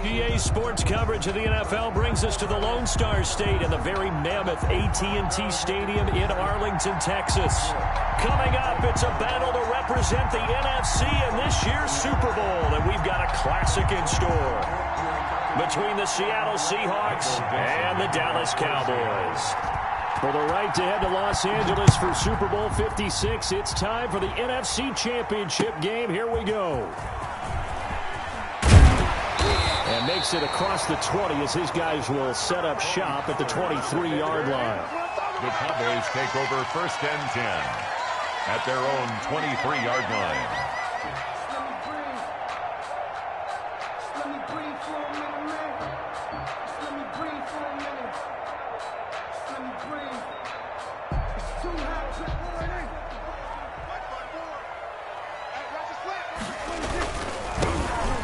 EA Sports coverage of the NFL brings us to the Lone Star State and the very mammoth AT&T Stadium in Arlington, Texas. Coming up, it's a battle to represent the NFC in this year's Super Bowl, and we've got a classic in store between the Seattle Seahawks and the Dallas Cowboys. For the right to head to Los Angeles for Super Bowl 56, it's time for the NFC Championship game. Here we go. And makes it across the 20 as his guys will set up shop at the 23-yard line. The Cowboys take over 1st and 10 at their own 23-yard line.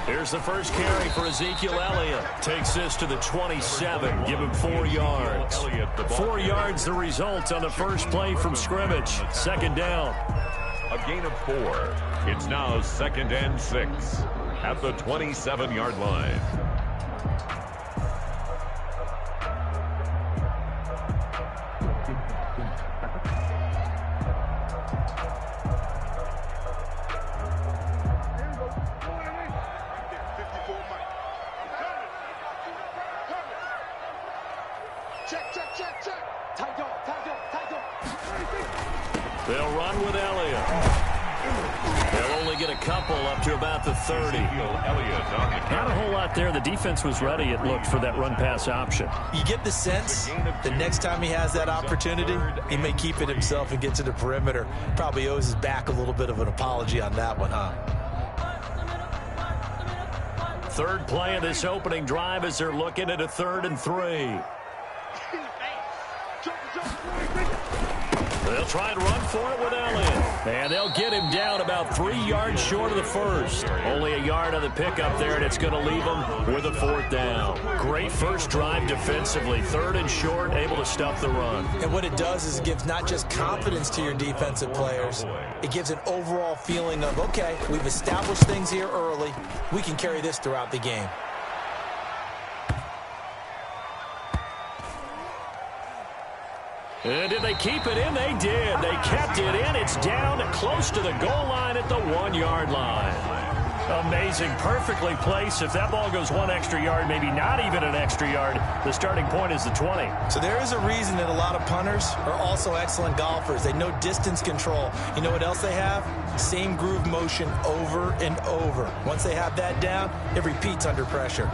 Here's the first carry for Ezekiel Elliott. Takes this to the 27. Give him 4 yards. 4 yards the result on the first play from scrimmage. 2nd down. A gain of 4. It's now 2nd and 6 at the 27-yard line. They'll run with Elliott. They'll only get a couple up to about the 30. Not a whole lot there. The defense was ready, it looked, for that run-pass option. You get the sense the next time he has that opportunity, he may keep it himself and get to the perimeter. Probably owes his back a little bit of an apology on that one, huh? Third play of this opening drive as they're looking at a 3rd and 3. They'll try and run for it with Elliott. And they'll get him down about 3 yards short of the first. Only a yard on the pickup there, and it's going to leave him with a 4th down. Great first drive defensively. 3rd and short, able to stop the run. And what it does is it gives not just confidence to your defensive players, it gives an overall feeling of, okay, we've established things here early. We can carry this throughout the game. And did they keep it in? They did. They kept it in. It's down close to the goal line at the 1-yard line. Amazing. Perfectly placed. If that ball goes 1 extra yard, maybe not even an extra yard, the starting point is the 20. So there is a reason that a lot of punters are also excellent golfers. They know distance control. You know what else they have? Same groove motion over and over. Once they have that down, it repeats under pressure.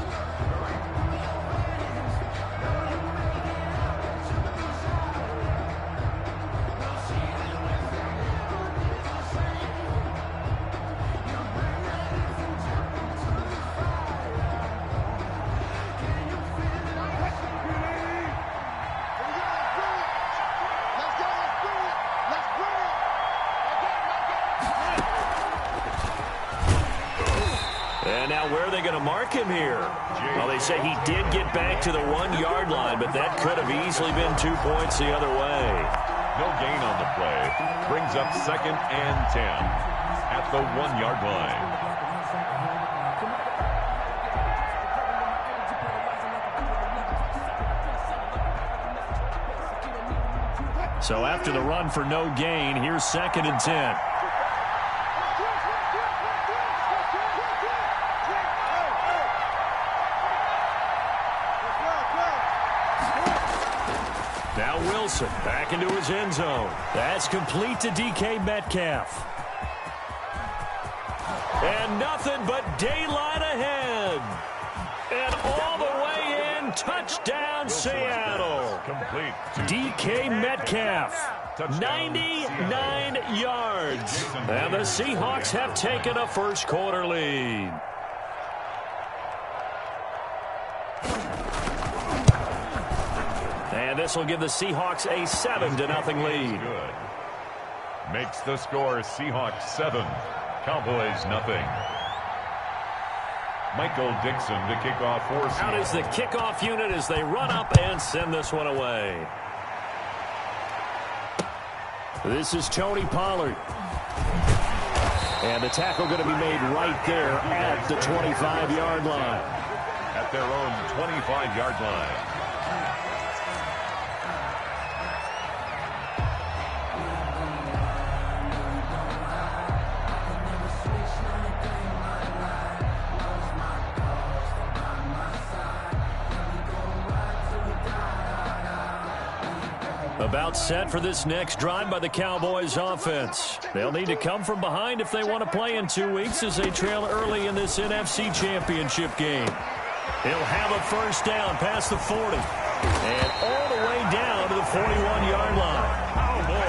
And now where are they going to mark him here? Well, they say he did get back to the 1-yard line, but that could have easily been 2 points the other way. No gain on the play. Brings up 2nd and 10 at the 1-yard line. So after the run for no gain, here's 2nd and 10. Now Wilson back into his end zone. That's complete to DK Metcalf. And nothing but daylight ahead. And all the way in, touchdown Seattle. Complete. DK Metcalf, 99 yards. And the Seahawks have taken a first quarter lead. And this will give the Seahawks a 7-0 lead. Good. Makes the score Seahawks 7, Cowboys nothing. Michael Dixon to kick off for Seattle. Out is the kickoff unit as they run up and send this one away. This is Tony Pollard. And the tackle going to be made right there at the 25-yard line. At at their own 25-yard line. About set for this next drive by the Cowboys offense. They'll need to come from behind if they want to play in 2 weeks as they trail early in this NFC Championship game. He'll have a first down past the 40 and all the way down to the 41-yard line.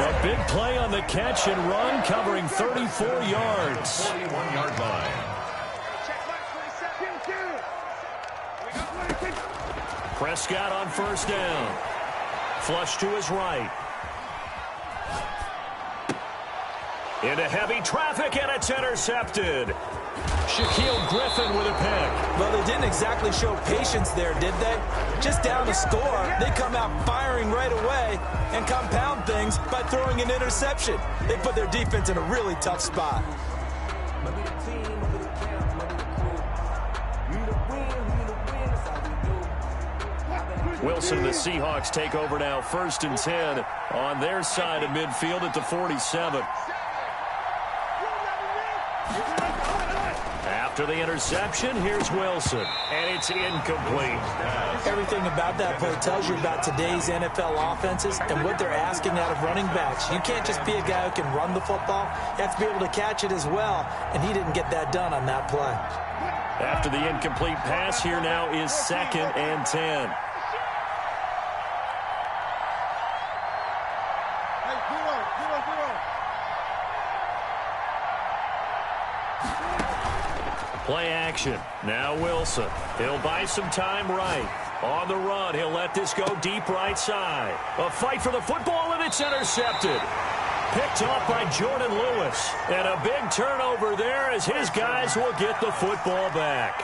A big play on the catch and run covering 34 yards. 41-yard line. Prescott on first down. Flush to his right. Into heavy traffic, and it's intercepted. Shaquille Griffin with a pick. Well, they didn't exactly show patience there, did they? Just down to score, they come out firing right away and compound things by throwing an interception. They put their defense in a really tough spot. Wilson and the Seahawks take over now, 1st and 10 on their side of midfield at the 47. After the interception, here's Wilson, and it's incomplete. Everything about that play tells you about today's NFL offenses and what they're asking out of running backs. You can't just be a guy who can run the football. You have to be able to catch it as well, and he didn't get that done on that play. After the incomplete pass, here now is 2nd and 10. Play action. Now Wilson. He'll buy some time right. On the run, he'll let this go deep right side. A fight for the football, and it's intercepted. Picked off by Jordan Lewis. And a big turnover there as his guys will get the football back.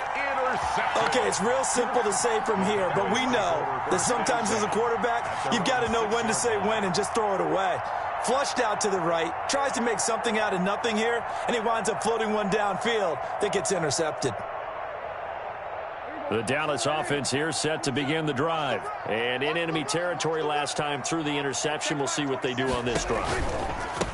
Okay, it's real simple to say from here, but we know that sometimes as a quarterback, you've got to know when to say when and just throw it away. Flushed out to the right, tries to make something out of nothing here, and he winds up floating one downfield that gets intercepted. The Dallas offense here set to begin the drive. And in enemy territory last time through the interception. We'll see what they do on this drive.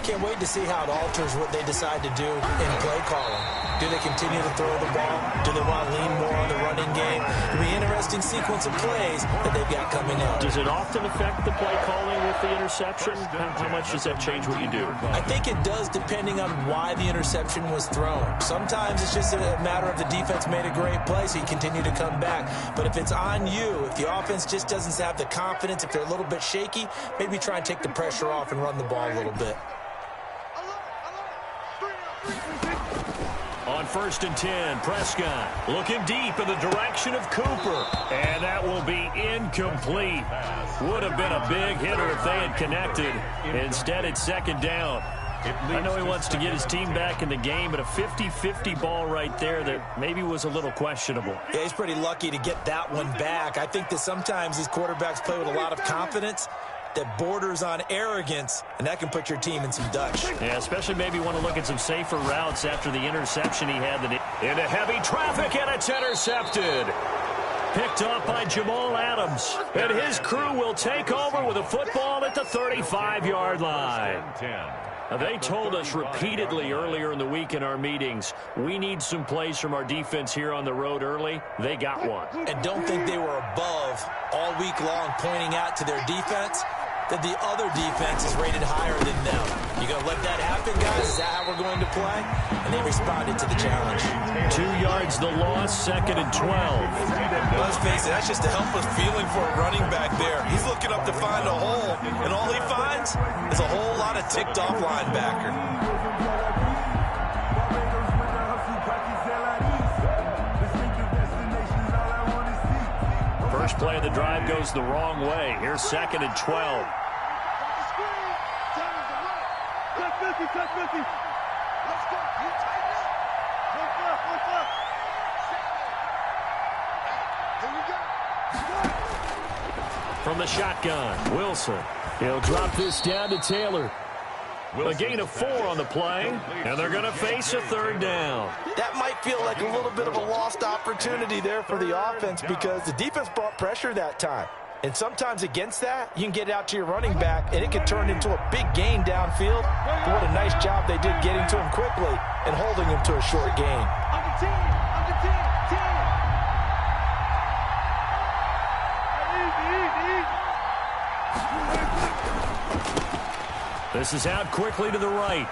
Can't wait to see how it alters what they decide to do in play calling. Do they continue to throw the ball? Do they want to lean more on the running game? It'll be an interesting sequence of plays that they've got coming up. Does it often affect the play calling with the interception? How much does that change what you do? I think it does, depending on why the interception was thrown. Sometimes it's just a matter of the defense made a great play, so you continue to come back. But if it's on you, if the offense just doesn't have the confidence, if they're a little bit shaky, maybe try and take the pressure off and run the ball a little bit. On 1st and 10, Prescott looking deep in the direction of Cooper. And that will be incomplete. Would have been a big hitter if they had connected. Instead, it's 2nd down. I know he wants to get his team back in the game, but a 50-50 ball right there that maybe was a little questionable. Yeah, he's pretty lucky to get that one back. I think that sometimes these quarterbacks play with a lot of confidence that borders on arrogance, and that can put your team in some Dutch. Yeah, especially maybe want to look at some safer routes after the interception he had. Into heavy traffic, and it's intercepted. Picked off by Jamal Adams. And his crew will take over with a football at the 35-yard line. Now, they told us repeatedly earlier in the week in our meetings, we need some plays from our defense here on the road early. They got one. And don't think they were above all week long pointing out to their defense that the other defense is rated higher than them. You going to let that happen, guys? Is that how we're going to play? And they responded to the challenge. 2 yards the loss, 2nd and 12. Let's face it, that's just a helpless feeling for a running back there. He's looking up to find a hole, and all he finds is a whole lot of ticked-off linebacker. First play of the drive goes the wrong way. Here's 2nd and 12. From the shotgun, Wilson. He'll drop this down to Taylor. A gain of 4 on the play, and they're going to face a third down. That might feel like a little bit of a lost opportunity there for the offense because the defense brought pressure that time. And sometimes against that, you can get out to your running back, and it can turn into a big gain downfield. But what a nice job they did getting to him quickly and holding him to a short gain. This is out quickly to the right.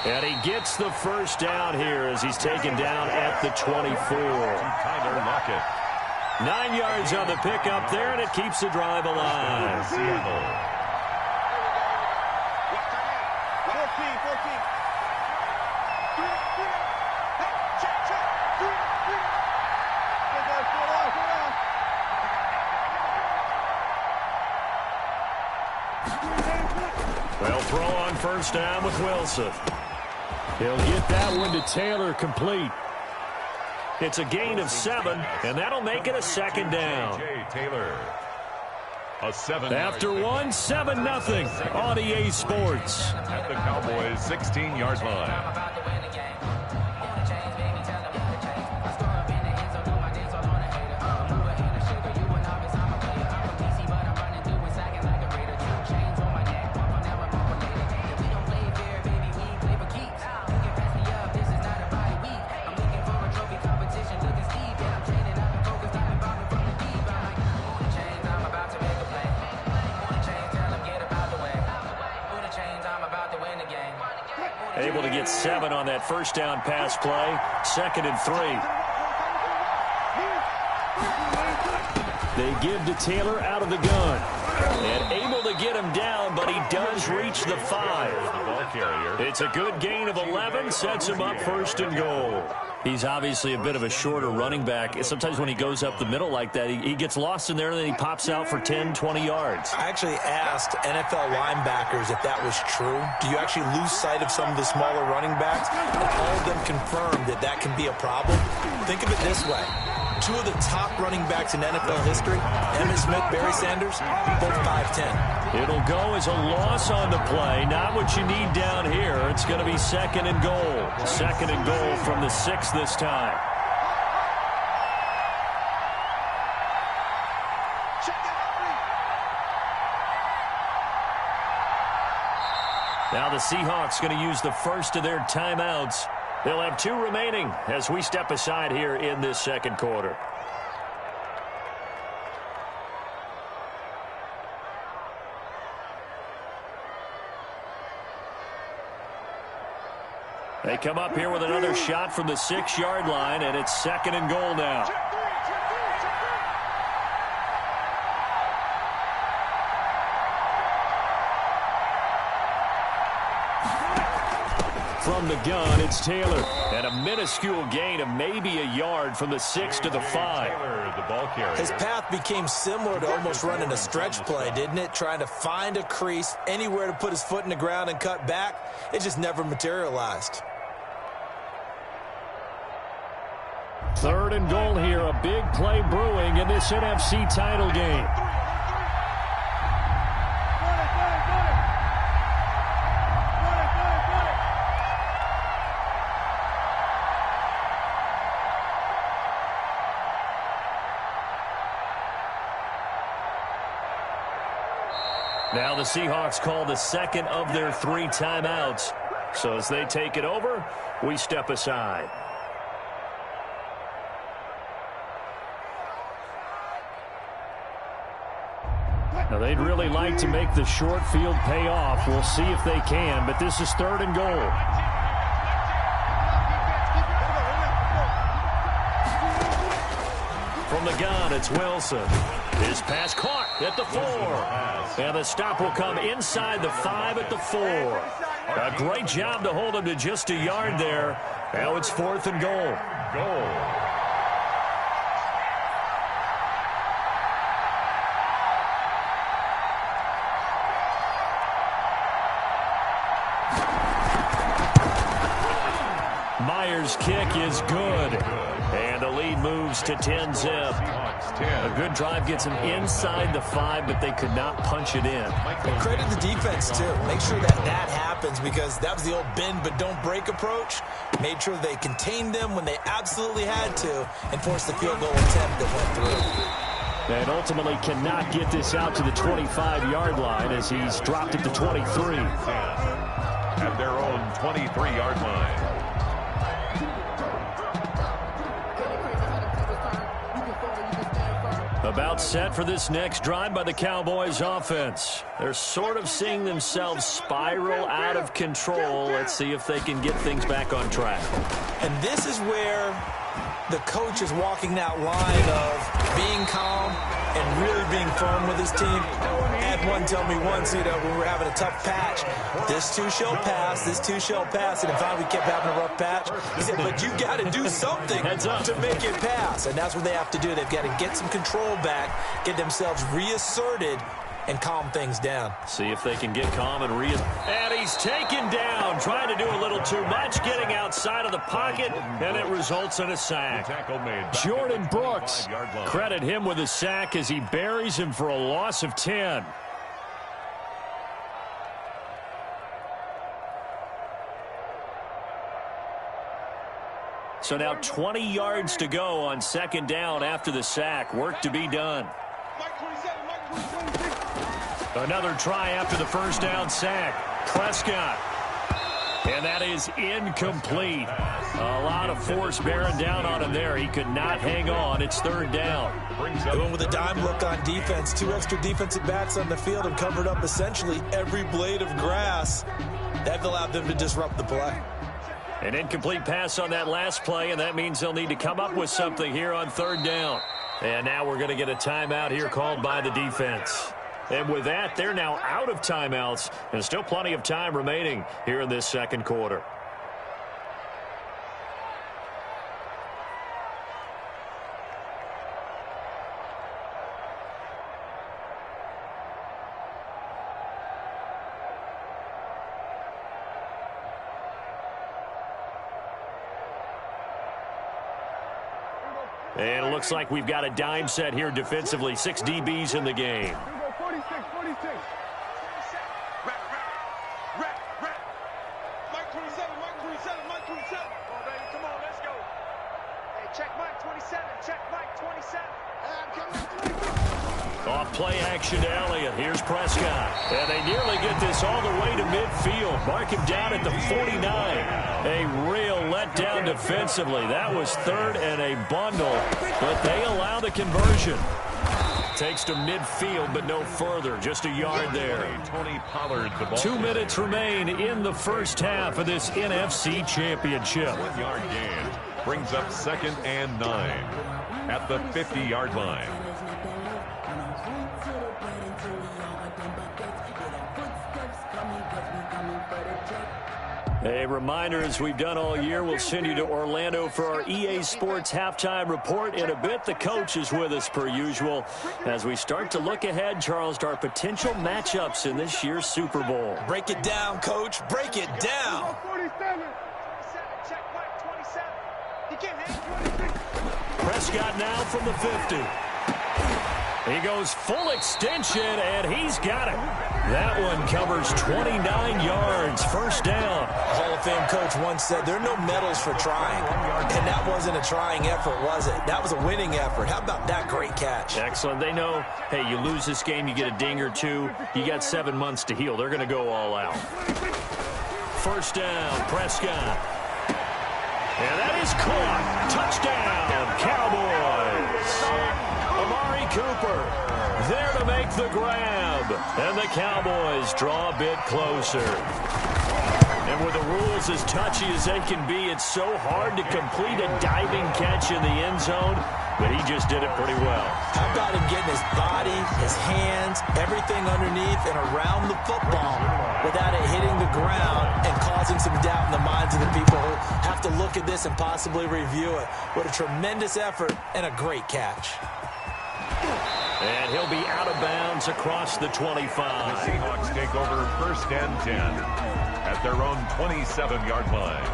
And he gets the first down here as he's taken down at the 24. Tyler Lockett. 9 yards on the pickup there, and it keeps the drive alive. Seattle. Well, throw on first down with Wilson. He'll get that one to Taylor complete. It's a gain of 7, and that'll make it a second down. Taylor. A 7. After 1, 7-0 on EA Sports. At the Cowboys' 16-yard line. Able to get 7 on that first down pass play. 2nd and 3. They give to Taylor out of the gun. And able to get him down, but he does reach the 5. It's a good gain of 11. Sets him up 1st and goal. He's obviously a bit of a shorter running back. Sometimes when he goes up the middle like that, he gets lost in there, and then he pops out for 10, 20 yards. I actually asked NFL linebackers if that was true. Do you actually lose sight of some of the smaller running backs? And all of them confirmed that that can be a problem. Think of it this way. 2 of the top running backs in NFL history, Emmitt Smith, Barry Sanders, both 5'10". It'll go as a loss on the play. Not what you need down here. It's going to be 2nd and goal. 2nd and goal from the 6 this time. Now the Seahawks going to use the first of their timeouts. They'll have 2 remaining as we step aside here in this second quarter. They come up here with another shot from the 6-yard line, and it's 2nd and goal now. From the gun, it's Taylor. And a minuscule gain of maybe a yard from the 6 to the 5. The ball carrier. His path became similar to almost running a stretch play, didn't it? Trying to find a crease, anywhere to put his foot in the ground and cut back. It just never materialized. 3rd and goal here. A big play brewing in this NFC title game. Now the Seahawks call the 2nd of their 3 timeouts. So as they take it over, we step aside. Now they'd really like to make the short field pay off. We'll see if they can, but this is 3rd and goal. From the gun, it's Wilson. His pass caught at the 4. And the stop will come inside the 5 at the 4. A great job to hold him to just a yard there. Now it's 4th and goal. Myers' kick is good. And the lead moves to 10-zip. 10. A good drive gets them inside the 5, but they could not punch it in. Credit the defense, too. Make sure that happens, because that was the old bend but don't break approach. Made sure they contained them when they absolutely had to and forced the field goal attempt that went through. And ultimately cannot get this out to the 25-yard line as he's dropped it to 23. At their own 23-yard line. About set for this next drive by the Cowboys offense. They're sort of seeing themselves spiral out of control. Let's see if they can get things back on track. And this is where the coach is walking that line of being calm and really being firm with his team. Had one tell me once, when we were having a tough patch, this too shall pass, this too shall pass. And in fact, we kept having a rough patch. He said, but you got to do something to make it pass. And that's what they have to do. They've got to get some control back, get themselves reasserted, and calm things down. See if they can get calm and And he's taken down, trying to do a little too much, getting outside of the pocket, and it results in a sack. Jordan Brooks, credit him with a sack as he buries him for a loss of 10. So now 20 yards to go on second down after the sack. Work to be done. Another try after the first down sack. Prescott. And that is incomplete. A lot of force bearing down on him there. He could not hang on. It's third down. Going with a dime look on defense. 2 extra defensive backs on the field and covered up essentially every blade of grass. That allowed them to disrupt the play. An incomplete pass on that last play, and that means they'll need to come up with something here on third down. And now we're going to get a timeout here called by the defense. And with that, they're now out of timeouts, and still plenty of time remaining here in this second quarter. And it looks like we've got a dime set here defensively. 6 DBs in the game. 46. Mike 27. Mike 27. Come on, baby. Come on, let's go. Hey, check Mike 27. Check Mike 27. Off play action to Elliott. Here's Prescott. And they nearly get this all the way to midfield. Mark him down at the 49. A real letdown defensively. That was third and a bundle, but they allow the conversion. Takes to midfield, but no further. Just a yard there. 2 minutes remain in the first half of this NFC Championship. 1 yard gain brings up 2nd and 9 at the 50-yard line. A reminder, as we've done all year, we'll send you to Orlando for our EA Sports halftime report. In a bit, the coach is with us per usual as we start to look ahead, Charles, to our potential matchups in this year's Super Bowl. Break it down, Coach. Break it down. 47. Check Mike 27. He can't hang 26. Prescott now from the 50. He goes full extension, and he's got it. That one covers 29 yards. First down. Hall of Fame coach once said there are no medals for trying. And that wasn't a trying effort, was it? That was a winning effort. How about that great catch? Excellent. They know, hey, you lose this game, you get a ding or two. You got 7 months to heal. They're going to go all out. First down, Prescott. And that is caught. Touchdown, Cowboys. Amari Cooper there to make the grab. And the Cowboys draw a bit closer. And with the rules as touchy as they can be, it's so hard to complete a diving catch in the end zone, but he just did it pretty well. How about him getting his body, his hands, everything underneath and around the football without it hitting the ground and causing some doubt in the minds of the people who have to look at this and possibly review it. What a tremendous effort and a great catch. And he'll be out of bounds across the 25. The Seahawks take over 1st and 10 at their own 27-yard line.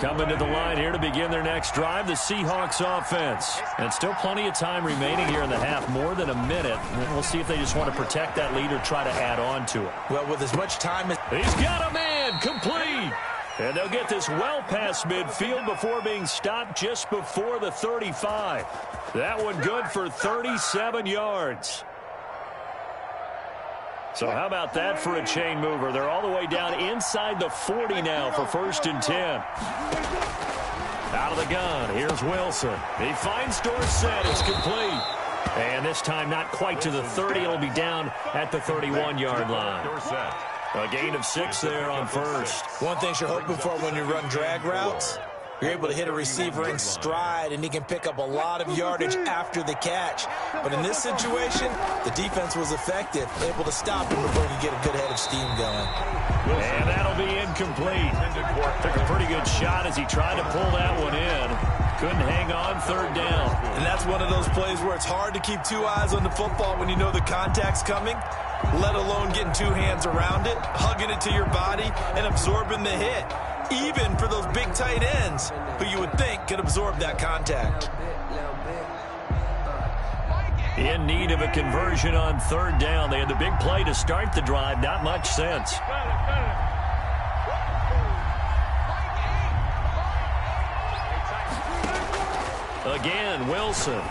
Coming to the line here to begin their next drive, the Seahawks offense. And still plenty of time remaining here in the half, more than a minute. And we'll see if they just want to protect that lead or try to add on to it. Well, with as much time as... He's got a man, complete. And they'll get this well past midfield before being stopped just before the 35. That one good for 37 yards. So how about that for a chain mover? They're all the way down inside the 40 now for 1st and 10. Out of the gun, here's Wilson. He finds Dorsett, it's complete. And this time not quite to the 30, it'll be down at the 31-yard line. A gain of 6 there on first. One thing you're hoping for when you run drag routes, you're able to hit a receiver in stride, and he can pick up a lot of yardage after the catch. But in this situation, the defense was effective, able to stop him before he could get a good head of steam going. And that'll be incomplete. Took a pretty good shot as he tried to pull that one in. Couldn't hang on, 3rd down. And that's one of those plays where it's hard to keep 2 eyes on the football when you know the contact's coming, let alone getting 2 hands around it, hugging it to your body, and absorbing the hit. Even for those big tight ends who you would think could absorb that contact. In need of a conversion on 3rd down. They had the big play to start the drive. Not much sense. Again, Wilson.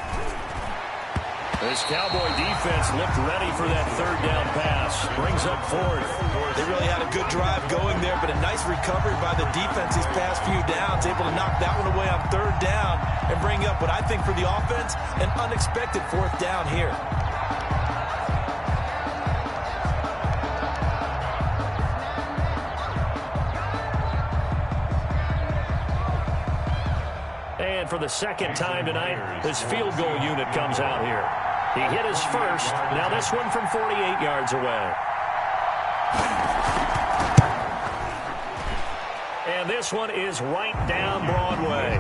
This Cowboy defense looked ready for that 3rd down pass. Brings up 4th. They really had a good drive going there, but a nice recovery by the defense these past few downs. Able to knock that one away on 3rd down and bring up what I think for the offense, an unexpected 4th down here. And for the 2nd time tonight, this field goal unit comes out here. He hit his first. Now this one from 48 yards away. And this one is right down Broadway.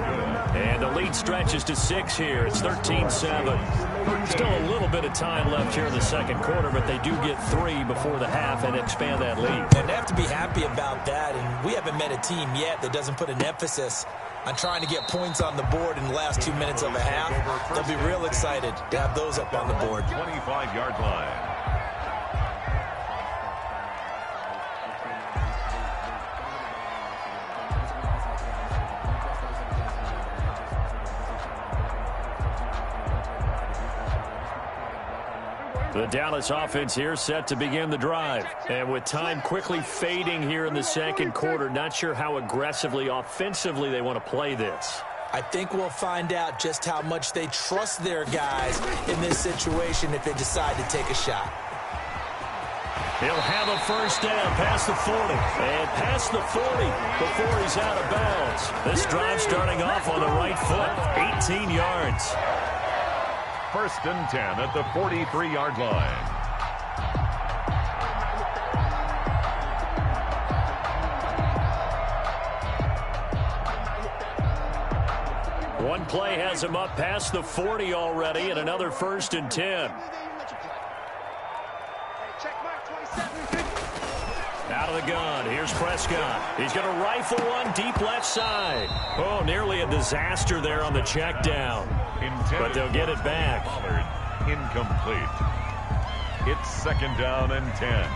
And the lead stretches to 6 here. It's 13-7. Still a little bit of time left here in the 2nd quarter, but they do get 3 before the half and expand that lead. And they have to be happy about that. And we haven't met a team yet that doesn't put an emphasis on trying to get points on the board in the last 2 minutes of a half. They'll be real excited to have those up on the board. 25-yard line. The Dallas offense here set to begin the drive. And with time quickly fading here in the 2nd quarter, not sure how aggressively, offensively they want to play this. I think we'll find out just how much they trust their guys in this situation if they decide to take a shot. He'll have a 1st down past the 40. And past the 40 before he's out of bounds. This drive starting off on the right foot, 18 yards. 1st and 10 at the 43-yard line. One play has him up past the 40 already, and another 1st and 10. Out of the gun, here's Prescott. He's going to rifle one deep left side. Oh, nearly a disaster there on the check down. But they'll get it back. Incomplete. It's 2nd down and 10.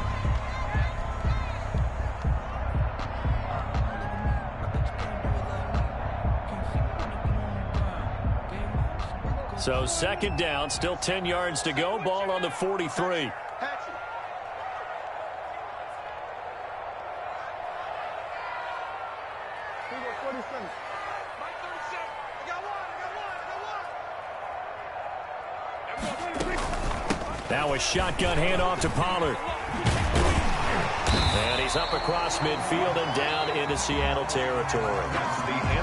So 2nd down, still 10 yards to go. Ball on the 43. Now a shotgun handoff to Pollard. And he's up across midfield and down into Seattle territory.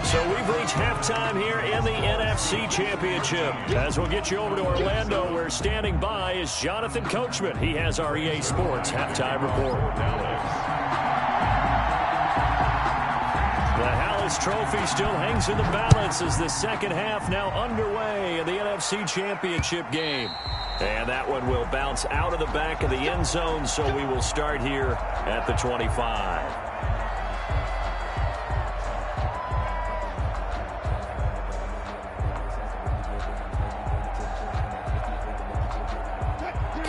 So we've reached halftime here in the NFC Championship. As we'll get you over to Orlando, where standing by is Jonathan Coachman. He has our EA Sports halftime report. The Hallis Trophy still hangs in the balance as the 2nd half now underway in the NFC Championship game. And that one will bounce out of the back of the end zone, so we will start here at the 25.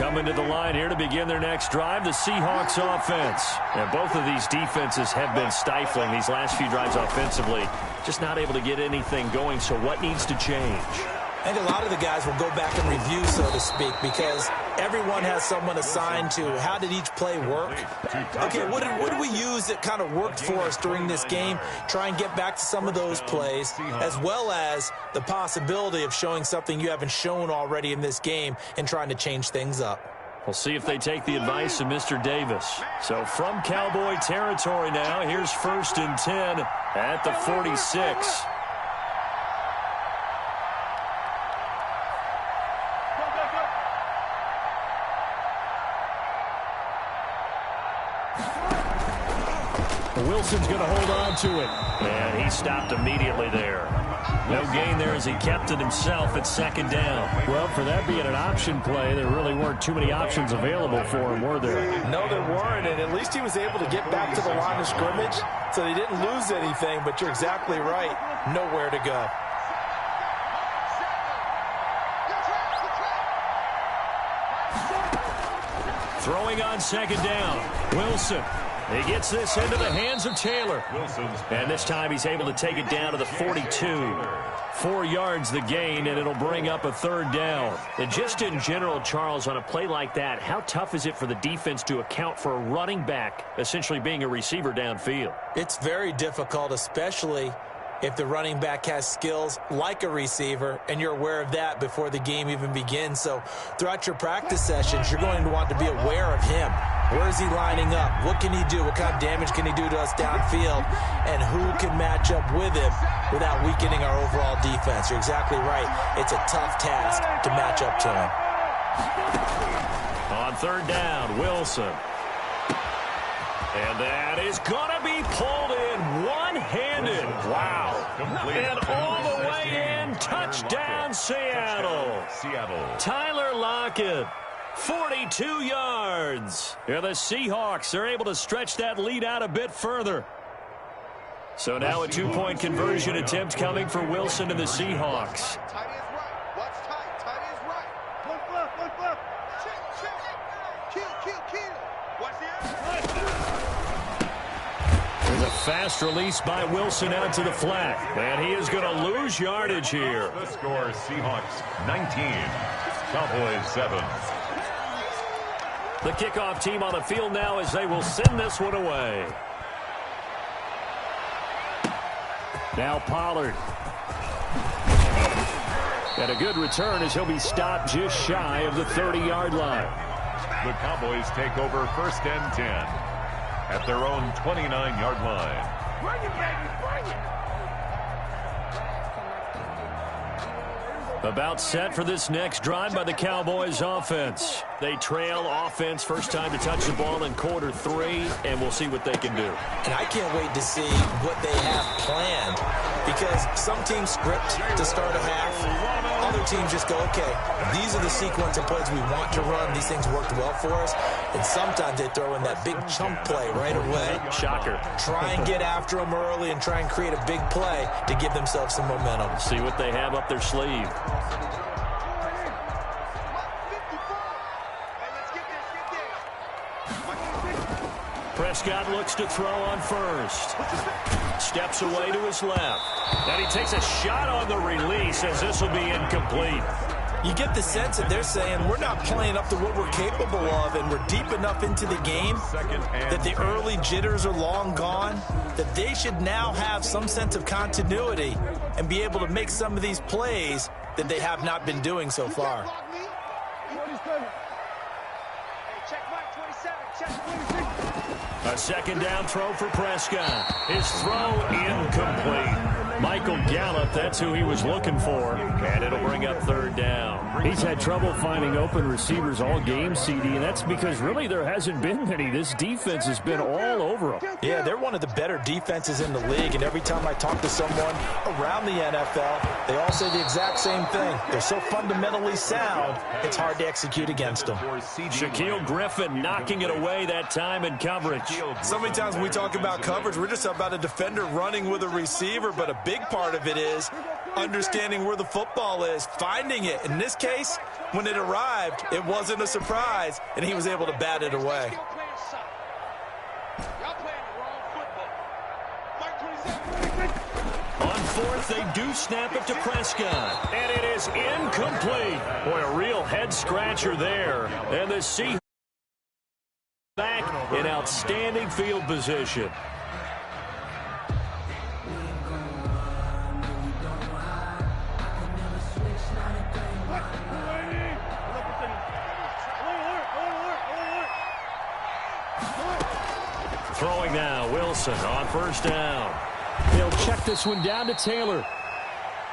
Coming to the line here to begin their next drive, the Seahawks offense. And both of these defenses have been stifling these last few drives offensively. Just not able to get anything going, so what needs to change? I think a lot of the guys will go back and review, so to speak, because everyone has someone assigned to how did each play work. Okay, what did we use that kind of worked for us during this game? Try and get back to some of those plays, as well as the possibility of showing something you haven't shown already in this game and trying to change things up. We'll see if they take the advice of Mr. Davis. So from Cowboy territory now, here's 1st and 10 at the 46. Wilson's going to hold on to it. And he stopped immediately there. No gain there as he kept it himself at 2nd down. Well, for that being an option play, there really weren't too many options available for him, were there? No, there weren't, and at least he was able to get back to the line of scrimmage, so they didn't lose anything, but you're exactly right. Nowhere to go. Throwing on 2nd down. Wilson. He gets this into the hands of Taylor. And this time he's able to take it down to the 42. 4 yards the gain, and it'll bring up a 3rd down. And just in general, Charles, on a play like that, how tough is it for the defense to account for a running back essentially being a receiver downfield? It's very difficult, especially if the running back has skills like a receiver, and you're aware of that before the game even begins. So throughout your practice sessions, you're going to want to be aware of him. Where is he lining up? What can he do? What kind of damage can he do to us downfield? And who can match up with him without weakening our overall defense? You're exactly right. It's a tough task to match up to him. On 3rd down, Wilson. And that is going to be pulled in one-handed. Wow. And all the way in, touchdown Seattle. Tyler Lockett, 42 yards. Here the Seahawks are able to stretch that lead out a bit further. So now a 2-point conversion attempt coming for Wilson and the Seahawks. Tight is right. Watch tight. Tight is right. Look left. Check. Kill. Watch the There's a fast release by Wilson out to the flat. And he is going to lose yardage here. The score, Seahawks 19, Cowboys 7. The kickoff team on the field now as they will send this one away. Now Pollard. And a good return as he'll be stopped just shy of the 30-yard line. The Cowboys take over 1st and 10 at their own 29-yard line. Bring it, baby. Bring it. About set for this next drive by the Cowboys offense. They trail offense first time to touch the ball in quarter 3, and we'll see what they can do. And I can't wait to see what they have planned, because some teams script to start a half. Other teams just go, okay, these are the sequence of plays we want to run. These things worked well for us. And sometimes they throw in that big chunk play right away. Shocker. Try and get after them early and try and create a big play to give themselves some momentum. See what they have up their sleeve. Prescott looks to throw on first. Steps away to his left. And he takes a shot on the release as this will be incomplete. You get the sense that they're saying we're not playing up to what we're capable of, and we're deep enough into the game that the early jitters are long gone, that they should now have some sense of continuity and be able to make some of these plays that they have not been doing so far. A 2nd down throw for Prescott. His throw incomplete. Michael Gallup, that's who he was looking for, and it'll bring up 3rd down. He's had trouble finding open receivers all game, CD, and that's because really there hasn't been many. This defense has been all over them. Yeah, they're one of the better defenses in the league, and every time I talk to someone around the NFL, they all say the exact same thing. They're so fundamentally sound, it's hard to execute against them. Shaquille Griffin knocking it away that time in coverage. So many times when we talk about coverage, we're just about a defender running with a receiver, but a big part of it is understanding where the football is, finding it. In this case, when it arrived, it wasn't a surprise, and he was able to bat it away. On fourth, they do snap it to Prescott. And it is incomplete. Boy, a real head-scratcher there. And the Seahawks back in outstanding field position. Throwing now, Wilson on first down. They'll check this one down to Taylor.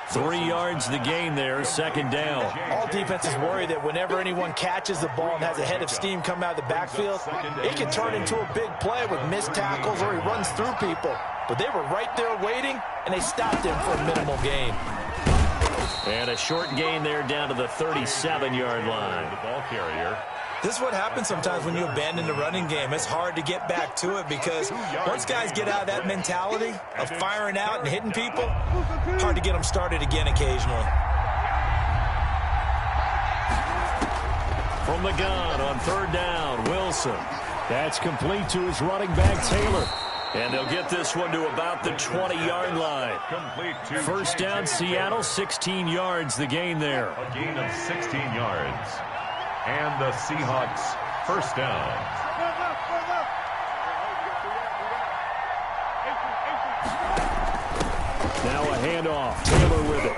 3 yards the gain there, second down. All defenses worry that whenever anyone catches the ball and has a head of steam come out of the backfield, it can turn into a big play with missed tackles or he runs through people. But they were right there waiting, and they stopped him for a minimal gain. And a short gain there down to the 37-yard line. The ball carrier. This is what happens sometimes when you abandon the running game. It's hard to get back to it because once guys get out of that mentality of firing out and hitting people, hard to get them started again occasionally. From the gun on third down, Wilson. That's complete to his running back, Taylor. And they'll get this one to about the 20-yard line. Complete to First down, Seattle, 16 yards the gain there. a gain of 16 yards. And the Seahawks first down. Now a handoff. Taylor with it.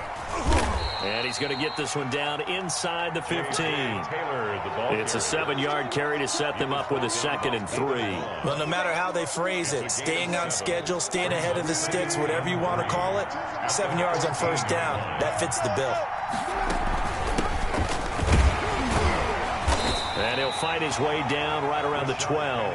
And he's going to get this one down inside the 15. Taylor, the ball It's a 7-yard carry to set them up with a 2nd and 3. Well, no matter how they phrase it, staying on schedule, staying ahead of the sticks, whatever you want to call it, 7 yards on first down, that fits the bill. And he'll fight his way down right around the 12.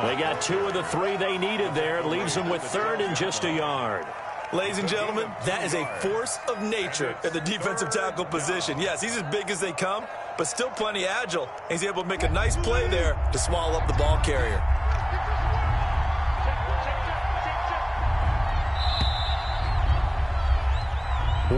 They got 2 of the 3 they needed there. It leaves them with 3rd and just a yard. Ladies and gentlemen, that is a force of nature at the defensive tackle position. Yes, he's as big as they come, but still plenty agile. He's able to make a nice play there to swallow up the ball carrier.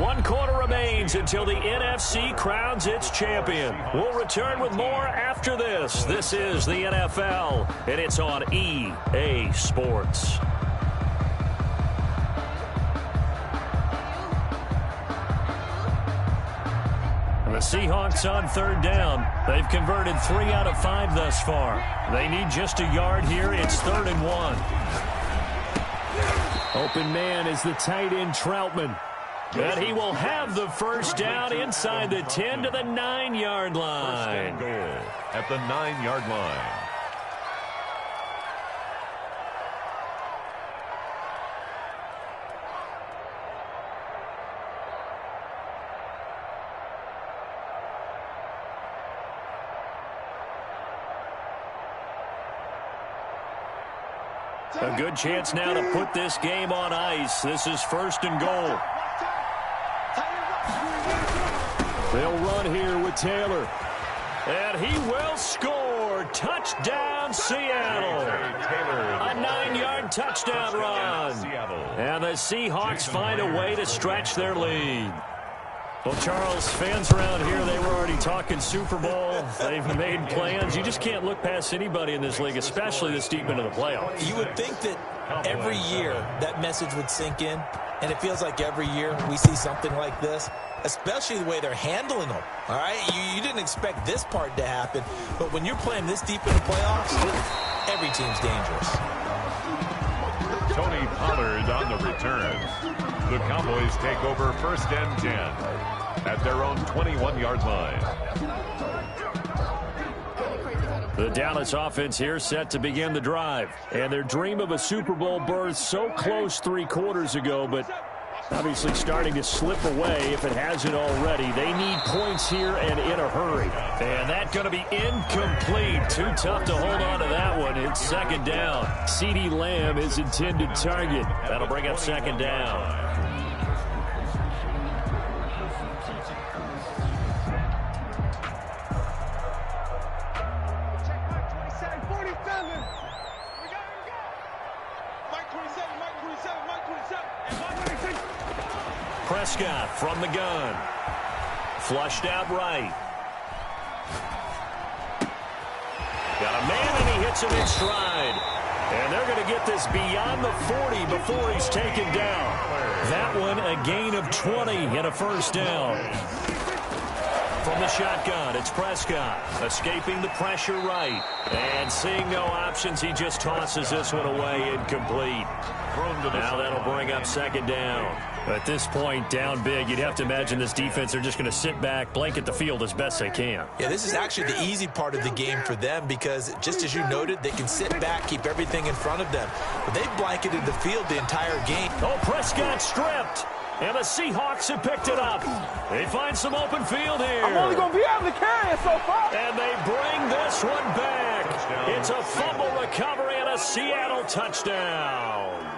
One quarter remains until the NFC crowns its champion. We'll return with more after this. This is the NFL, and it's on EA Sports. The Seahawks on third down. They've converted 3 out of 5 thus far. They need just a yard here. It's 3rd and 1. Open man is the tight end, Troutman. And he will have the first down inside the 10 to the 9-yard line. goal at the 9-yard line. A good chance now to put this game on ice. This is 1st and goal. They'll run here with Taylor. And he will score. Touchdown, Seattle. A 9-yard touchdown run. And the Seahawks find a way to stretch their lead. Well, Charles, fans around here, they were already talking Super Bowl. They've made plans. You just can't look past anybody in this league, especially this deep into the playoffs. You would think that every year that message would sink in, and it feels like every year we see something like this, especially the way they're handling them. All right, you didn't expect this part to happen, but when you're playing this deep in the playoffs, every team's dangerous. Tony Pollard on the return. The Cowboys take over 1st and 10 at their own 21-yard line. The Dallas offense here set to begin the drive. And their dream of a Super Bowl berth so close 3 quarters ago, but obviously starting to slip away if it hasn't already. They need points here and in a hurry. And that's going to be incomplete. Too tough to hold on to that one. It's 2nd down. CeeDee Lamb is intended target. That'll bring up 2nd down. Prescott from the gun. Flushed out right. Got a man, and he hits him in stride. And they're going to get this beyond the 40 before he's taken down. That one, a gain of 20 and a first down. From the shotgun, it's Prescott. Escaping the pressure right. And seeing no options, he just tosses this one away, incomplete. Now that'll bring up second down. At this point, down big, you'd have to imagine this defense, they're just going to sit back, blanket the field as best they can. Yeah, this is actually the easy part of the game for them because, just as you noted, they can sit back, keep everything in front of them. But they've blanketed the field the entire game. Oh, Prescott stripped. And the Seahawks have picked it up. They find some open field here. I'm only going to be able to carry it so far. And they bring this one back. It's a fumble recovery and a Seattle touchdown.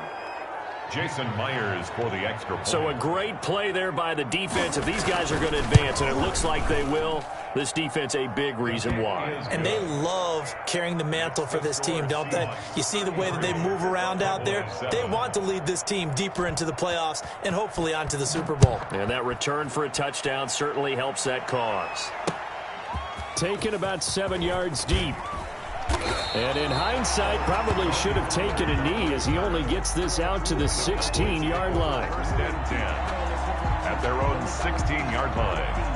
Jason Myers for the extra point. So a great play there by the defense. If these guys are going to advance, and it looks like they will, this defense a big reason why. And they love carrying the mantle for this team, don't they? You see the way that they move around out there? They want to lead this team deeper into the playoffs and hopefully onto the Super Bowl. And that return for a touchdown certainly helps that cause. Taken about 7 yards deep. And in hindsight, probably should have taken a knee as he only gets this out to the 16-yard line. First and 10 at their own 16-yard line.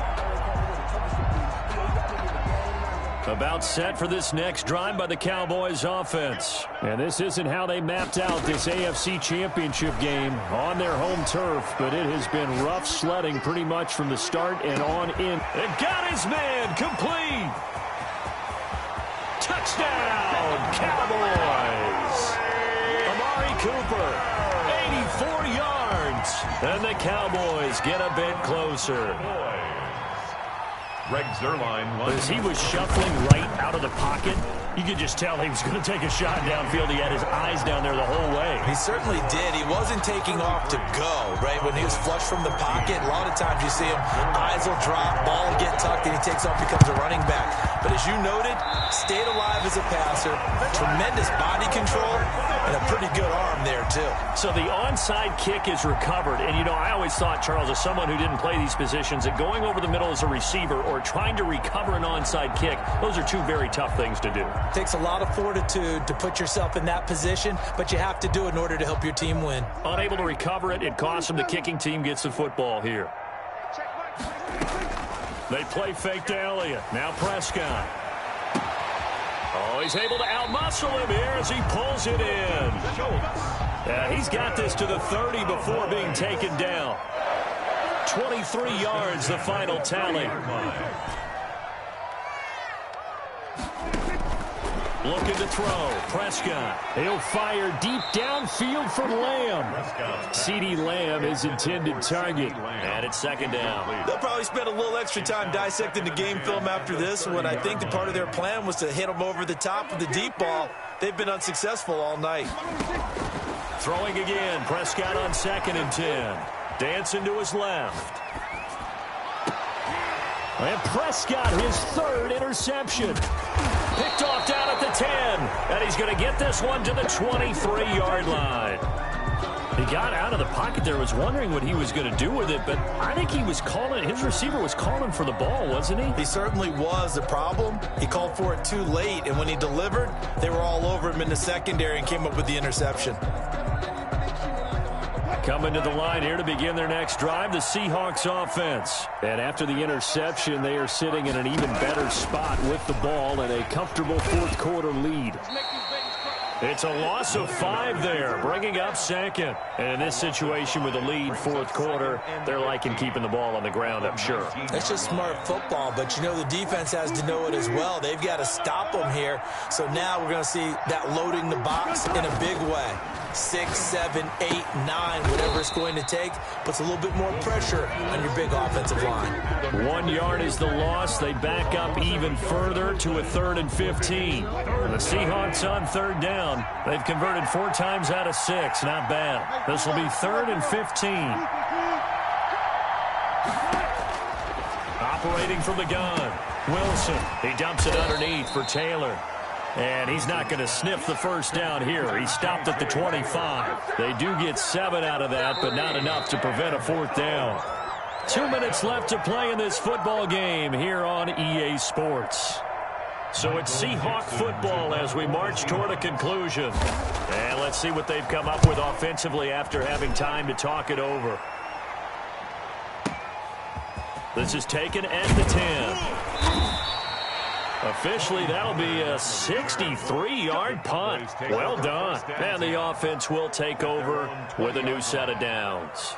About set for this next drive by the Cowboys offense. And this isn't how they mapped out this AFC Championship game on their home turf, but it has been rough sledding pretty much from the start and on in. And got his man complete. Touchdown, Cowboys. Amari Cooper, 84 yards. And the Cowboys get a bit closer. Greg Zuerlein. As he was shuffling right out of the pocket, you could just tell he was going to take a shot downfield. He had his eyes down there the whole way. He certainly did. He wasn't taking off to go, right? When he was flush from the pocket, a lot of times you see him, eyes will drop, ball will get tucked, and he takes off, becomes a running back. But as you noted, stayed alive as a passer, tremendous body control, and a pretty good arm there, too. So the onside kick is recovered. And, you know, I always thought, Charles, as someone who didn't play these positions, that going over the middle as a receiver or trying to recover an onside kick, those are two very tough things to do. It takes a lot of fortitude to put yourself in that position, but you have to do it in order to help your team win. Unable to recover it, it costs them. The kicking team gets the football here. They play fake to Elliott. Now Prescott. Oh, he's able to outmuscle him here as he pulls it in. He's got this to the 30 before being taken down. 23 yards, the final tally. Looking to throw. Prescott. He'll fire deep downfield for Lamb. CeeDee Lamb is intended target. And it's second down. They'll probably spend a little extra time dissecting the game film after this when I think the part of their plan was to hit them over the top of the deep ball. They've been unsuccessful all night. Throwing again. Prescott on 2nd and 10. Dancing to his left. And Prescott, his 3rd interception. Picked off down at the 10. And he's going to get this one to the 23-yard line. He got out of the pocket there, was wondering what he was going to do with it, but I think he was calling, his receiver was calling for the ball, wasn't he? He certainly was. The problem, he called for it too late, and when he delivered, they were all over him in the secondary and came up with the interception. Coming to the line here to begin their next drive, the Seahawks offense. And after the interception, they are sitting in an even better spot with the ball and a comfortable 4th quarter lead. It's a loss of 5 there, bringing up 2nd. And in this situation with a lead 4th quarter, they're liking keeping the ball on the ground, I'm sure. It's just smart football, but you know the defense has to know it as well. They've got to stop them here. So now we're going to see that loading the box in a big way. 6, 7, 8, 9, whatever it's going to take, puts a little bit more pressure on your big offensive line. 1 yard is the loss. They back up even further to a 3rd and 15. And the Seahawks on 3rd down. They've converted 4 times out of 6. Not bad. This will be 3rd and 15. Operating from the gun. Wilson. He dumps it underneath for Taylor. And he's not going to sniff the first down here. He stopped at the 25. They do get 7 out of that, but not enough to prevent a 4th down. 2 minutes left to play in this football game here on EA Sports. So it's Seahawk football as we march toward a conclusion. And let's see what they've come up with offensively after having time to talk it over. This is taken at the 10. Officially, that'll be a 63-yard punt. Well done. And the offense will take over with a new set of downs.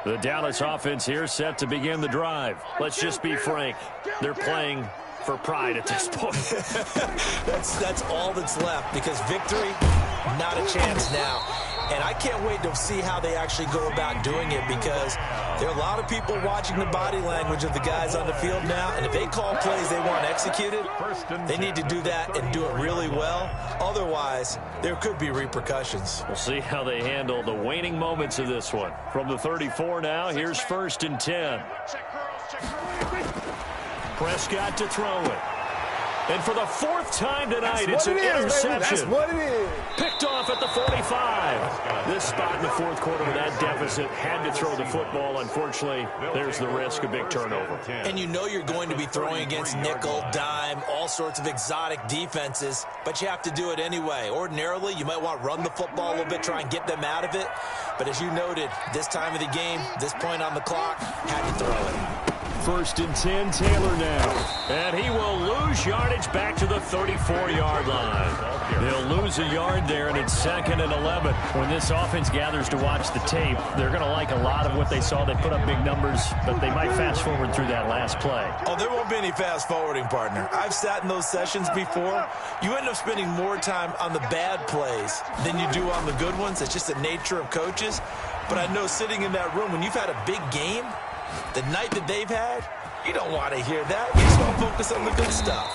The Dallas offense here set to begin the drive. Let's just be frank. They're playing for pride at this point. That's all that's left, because victory, not a chance now. And I can't wait to see how they actually go about doing it, because there are a lot of people watching the body language of the guys on the field now, and if they call plays they want executed, they need to do that and do it really well. Otherwise, there could be repercussions. We'll see how they handle the waning moments of this one. From the 34 now, here's 1st and 10. Prescott to throw it. And for the 4th time tonight, it's an interception. That's what it is. Picked off at the 45. This spot in the 4th quarter with that deficit, had to throw the football. Unfortunately, there's the risk of big turnover. And you know you're going to be throwing against nickel, dime, all sorts of exotic defenses, but you have to do it anyway. Ordinarily, you might want to run the football a little bit, try and get them out of it. But as you noted, this time of the game, this point on the clock, had to throw it. 1st and 10, Taylor now. And he will lose yardage back to the 34-yard line. They'll lose a yard there, and it's 2nd and 11. When this offense gathers to watch the tape, they're going to like a lot of what they saw. They put up big numbers, but they might fast forward through that last play. Oh, there won't be any fast forwarding, partner. I've sat in those sessions before. You end up spending more time on the bad plays than you do on the good ones. It's just the nature of coaches. But I know sitting in that room, when you've had a big game, the night that they've had, you don't want to hear that. You just want to focus on the good stuff.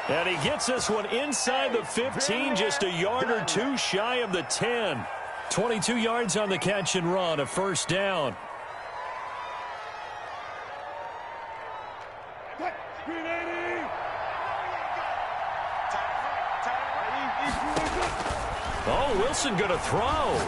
And he gets this one inside the 15, just a yard or two shy of the 10. 22 yards on the catch and run, a 1st down. Oh, Wilson going to throw.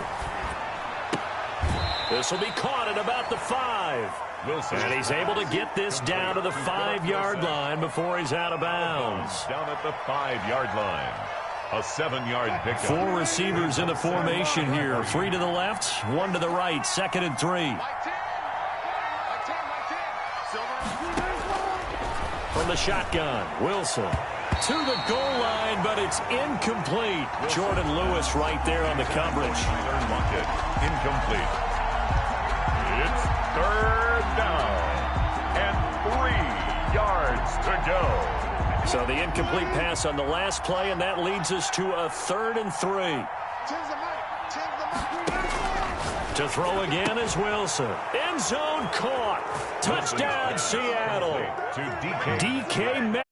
This will be caught at about the 5. Wilson. And he's able to get this down to the 5-yard line before he's out of bounds. Down at the 5-yard line. A 7-yard pickup. 4 receivers in the formation here. 3 to the left, 1 to the right. 2nd and 3. From the shotgun, Wilson to the goal line, but it's incomplete. Jordan Lewis right there on the coverage. Incomplete. It's 3rd down and 3 yards to go. So the incomplete pass on the last play, and that leads us to a 3rd and 3. To throw again is Wilson. End zone caught. Touchdown, Seattle. To DK. DK